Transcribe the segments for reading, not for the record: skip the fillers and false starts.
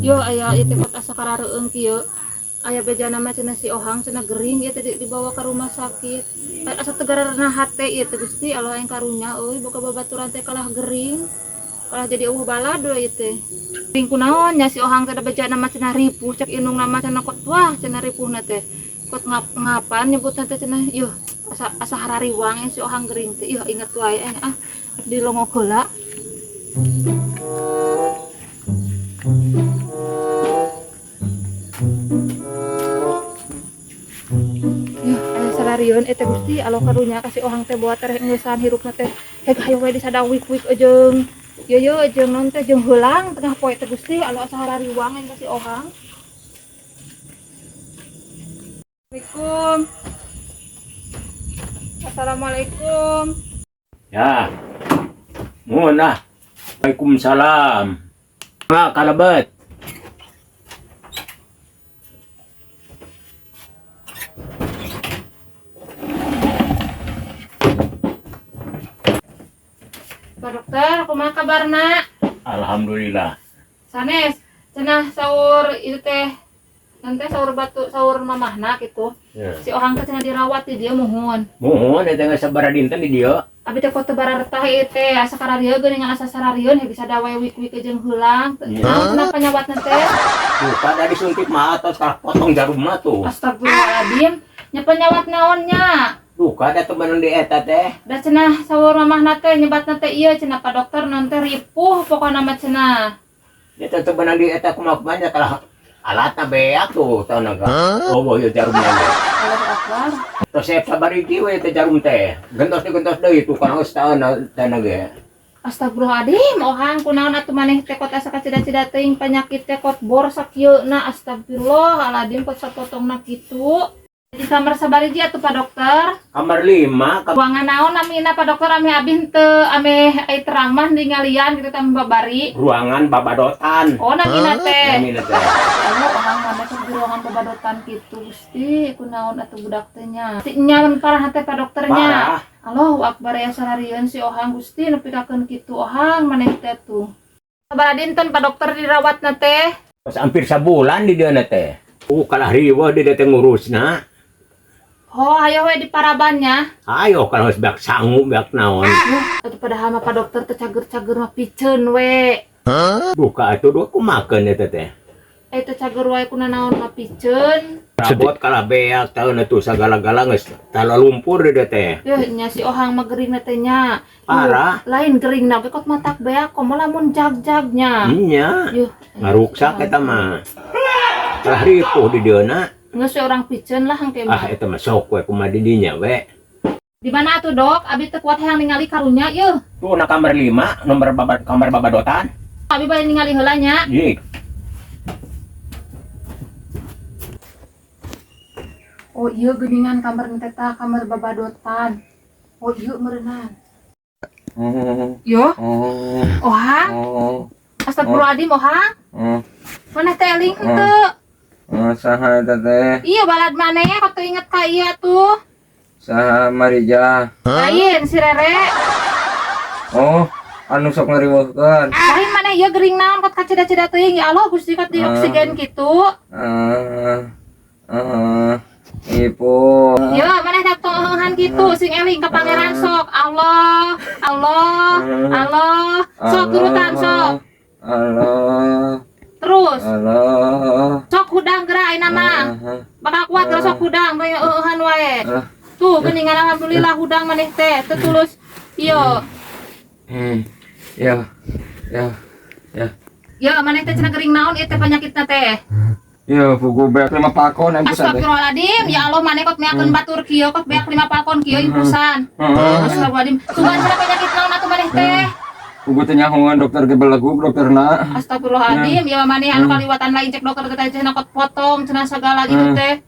Yo aya itu kot asa karareung kieu. Aya bejana mah cenah si Ohang cenah gering ieu teh dibawa ke rumah sakit. Asa teu gararna hate ieu teh Gusti Allah yang karunya euy boga babaturan teh kalah gering. Kalah jadi eueuh balad we ieu teh. Gering kunaon nya si Ohang teh da bejana mah cenah ripuh cek indungna mah cenah kot wah cenah ripuhna teh. Kot ngapan nyebutna teh cenah yuh asa harariwang si Ohang gering teh. Yuh inget wae di longok heula. Salarion eta Gusti alo karunya kasih Ohang teh buat tereh ngeusan hirupna teh heg hayu we disadawik-wik jeung yeuyeu jeung non teh jeung heulang tengah poe teh Gusti alo asa harariwang yang kasih Ohang. Assalamualaikum. Assalamualaikum. Ya, mohon lah. Waalaikumsalam. Mak kalebet. Pak Dokter, kumaha kabarna? Alhamdulillah. Sanes, cenah saur itu teh nanti saur mamahna gitu. Ya. Si Ohang teh cenah dirawat di dieu mohon. Mohon eta geus sabaraha dinten di dieu. Abi teh kota barartah ieu teh asa kararieu geuning asa sarariun he bisa dawe wik-wik jeung heulang. Naon cenah panyawatna teh? Tuh pada disuntik mah atos potong jarumna tuh. Astagfirullahaladzim. Nya penyawat naonnya? Tuh kada temenan di eta teh. Da cenah saur mamahna teh nyebatna teh ieu cenah Pak Dokter non teh ripuh pokona mah cenah. Eta temenan di eta kumaha banyak kalah alatna beak tuh tanaga. Oh ieu jarumna. Allahu Akbar. Resep sabarigi we teh jarum teh. Gentos deui tuh kana geus tanaga. Astagfirullahaladzim, Ohang kunaon atuh maneh teh kot asa kacida-cida teuing penyakit teh kot bor sakieuna. Astagfirullahaladzim kot sapotongna kitu. Di kamar sabariji atuh Pak Dokter. Kamar 5 Ruangan naon amina Pak Dokter ame abin teu ame ai terang mah ningalian kitu teh babari. ruangan babadotan. Oh namina teh. Namina teh. Allah Ohang mah teh di ruangan babadotan kitu Gusti kunaon atuh budak teh nya. Nyaman parah teh Pak Dokternya. Parah. Allahu Akbar ya sararian si Ohang Gusti nepi kakeun kitu Ohang maneh teh tuh. Sabaraha dinten Pak Dokter dirawatna teh? Pas hampir sabulan di dieu teh. Kalah riweuh di dieu teh ngurusna. Oh, ayo we di parabannya. Ayo kalau beak sangu beak naon. Atuh padahal mah Pak Dokter teh cager-cager mah piceun we. Buka atuh dua kumakeun eta teh. Teh cager wae kuna naon mah piceun. Rabot kalah beak tahu atuh sagala-gala geus tala lumpur di dieu teh. Yeuh nya si Ohang mah geuringna teh nya. Parah. Lain geuringna ge kot matak beak komo lamun jag-jagnya. Nya. Yuh, Ngaruksak eta mah. Kalah ripuh di dieuna. Ngeus orang piceun lah hangke mah. Eta mah sok we kumaha di dinya we. Di mana atuh Dok? Abi teu kuat hayang ningali karunya yeuh. Tuh na kamar 5 nomor kamar babadotan. Abi bae ningali heula nya. Ieu. Oh ieu geuningan kamar teh tah kamar babadotan. Oh ieu meureunnan. Yo. Ohang. Astagfirullahaladzim Ohang. Maneh teh eling henteu? Saha eta teh? Iya balad maneh kok teu inget ka ieu tuh. Saha Marija? Lain si Rere. Oh, anu sok ngariweuhkeun. Lain maneh ieu gering naon kot kacida-cida teuing ya Allah Gusti kot di oksigen kitu. Ibu. Yo maneh dak tonghan kitu sing eling ka pangeran sok. Allah, Allah, Allah. Sok turutan sok. Allah. Terus. Allah. Sok hudang geura ayeuna mah. Bakal kuat geura sok hudang bae eueuhan wae. Tuh geuningan alhamdulillah hudang maneh teh teu tulus. Ieu. Ya. Ya. Ya. Ya maneh teh cenah gering naon ieu teh penyakitna teh? Ya, pugu beak 5 pakon yang pusat deh. Astagfirullahaladzim, ya Allah maneh kot meakeun batur kieu kot beak 5 pakon kieu impusan. Astagfirullahaladzim. Sungguhan cenah penyakit naon atuh maneh teh? Pugu teh nyahoan dokter ge belagu dokterna. Astagfirullahaladzim, ya maneh anu kaliwatan lain cek dokter teh cenah kot potong cenah sagala gitu teh.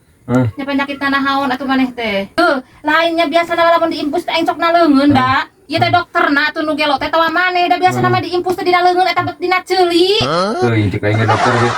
Nya penyakitna naon atuh maneh teh? Lainnya biasana lamun diimpus teh encok leungeun da. Ieu teh dokterna atuh nu gelo teh tawa maneh da biasana mah diimpus teh dina leungeun eta dina ceuli. Teuing cek aing dokter ge.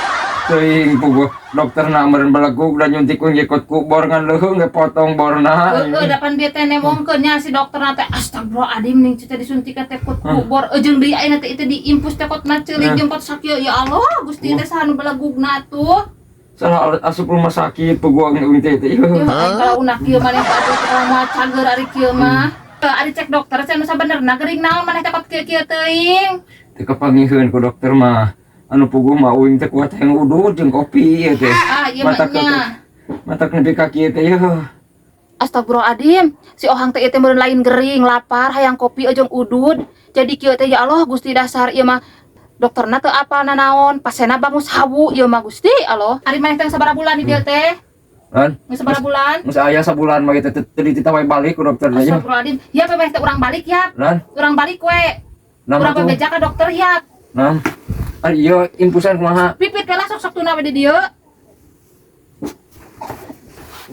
Teuing puguh dokter na meureun belaguk dan nyuntik ku ngikut ku bor ngan leuheung ge potong borna. Dapan dia teh nemongkeun nya si dokter teh astagfirullahaladzim ning cita disuntik teh kut kubor jeung deui ayeuna teh itu diimpus teh kot ceuling jeung kot sakieu ya Allah Gusti teh saha nu belagugna tuh. Salah asup rumah sakit puguh ngeuing teh teh. Aing kalau unak kieu maneh ka atuh mah cager ari kieu mah. Ari cek dokter cenah sabenerna geuring naon maneh teh kot kieu teuing. Teu kapangieheun ku dokter mah. Anu puguh mah uing teh kuat hayang udud jeung kopi ieu teh. Ieu mah nya. Matak nepi ka kieu teh yeuh. Astagfirullahaladzim, si Ohang teh teh meureun lain gering, lapar, hayang kopi jeung udud. Jadi kieu teh ya Allah Gusti dasar ieu mah dokterna teu apal nanaon, pasena bangus hawu ieu mah Gusti Allah. Ari maneh teh sabaraha bulan di dieu teh? Lan, Geus sabaraha bulan? geus aya sabulan mah teh teu dititah wae balik ku dokterna yeuh. Astagfirullahaladzim. Ya pe teh urang balik ya. Lan, Urang balik we. Urang bebeja ka dokter ya. Nam. Ari ieu infusan kumaha? Pipit lah sok-sok tuna we di dieu.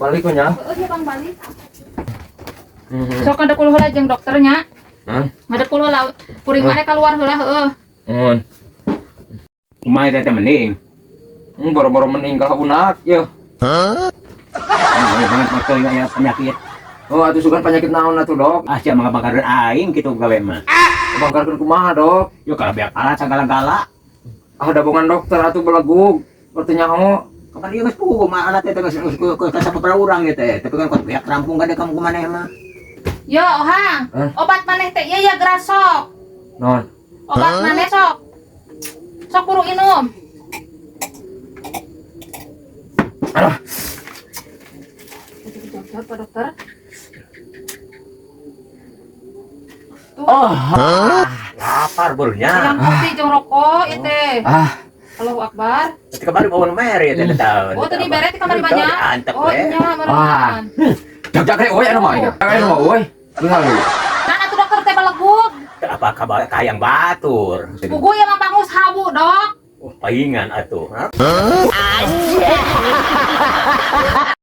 Balik ku nya. Heeh, ieu Bang balik. Sok ngadek heula jeung dokternya. Hah? Ngadek heula kuring maneh keluar heula heueuh. Mun. Kumaha teh mending. Boro-boro mending ka unak yeuh. Banget motor aya penyakit. Oh, atuh sugan penyakit naon atuh, Dok? Sia mangga bangkareun aing kitu gawe mah. Bangkarkeun kumaha, Dok? Yo kalau beak alat sagala-gala. Ah, dabongan dokter atuh belaguk. Bertanya kamu. Kapan ieu geus puguh mah alat teh geus ka sababaraha urang ieu teh. Tapi kan kok beak rampung gade kamu kumaneh mah. Yo Ohang, obat maneh teh ieu ya grasok. Non. Obat maneh sok. Sok buru inum. Aduh. Jauh-jauh Pak Dokter. Oh, lapar burnya. Yang kopi jeung rokok ieu teh. Allahu Akbar. Ketika kemarin mau meri teh tahun. Oh, tadi bere ti kamari banyak. Antep Oh, we. nya mereman. Jak-jak rek euy anu mah. Anu mah euy. Tinggal. Nah, atuh dokter teh balegug. Apa kabar kayang batur. Puguh ya mah bangus hawu, Dok. Oh, paingan atuh.